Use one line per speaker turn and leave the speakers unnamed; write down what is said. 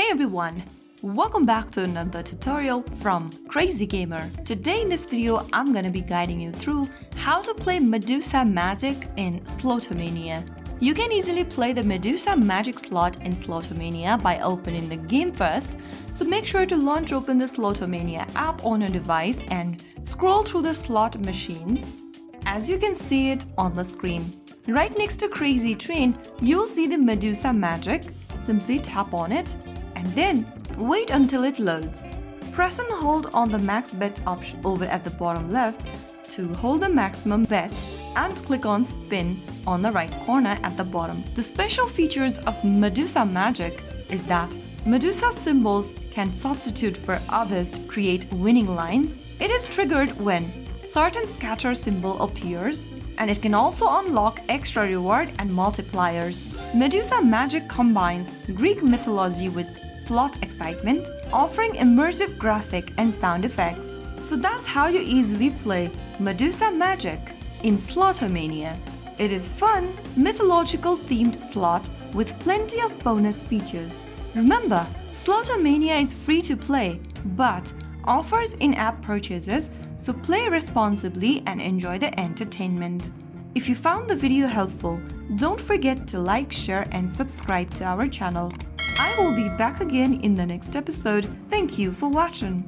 Hey everyone! Welcome back to another tutorial from Crazy Gamer. Today in this video, I'm gonna be guiding you through how to play Medusa Magic in Slotomania. You can easily play the Medusa Magic slot in Slotomania by opening the game first, so make sure to launch open the Slotomania app on your device and scroll through the slot machines as you can see it on the screen. Right next to Crazy Train, you'll see the Medusa Magic. Simply tap on it and then wait until it loads. Press and hold on the max bet option over at the bottom left to hold the maximum bet and click on spin on the right corner at the bottom. The special features of Medusa Magic is that Medusa symbols can substitute for others to create winning lines. It is triggered when certain scatter symbol appears, and it can also unlock extra reward and multipliers. Medusa Magic combines Greek mythology with slot excitement, offering immersive graphic and sound effects. So that's how you easily play Medusa Magic in Slotomania. It is fun, mythological themed slot with plenty of bonus features. Remember, Slotomania is free to play, but offers in-app purchases, so play responsibly and enjoy the entertainment. If you found the video helpful, don't forget to like, share and subscribe to our channel. I will be back again in the next episode. Thank you for watching.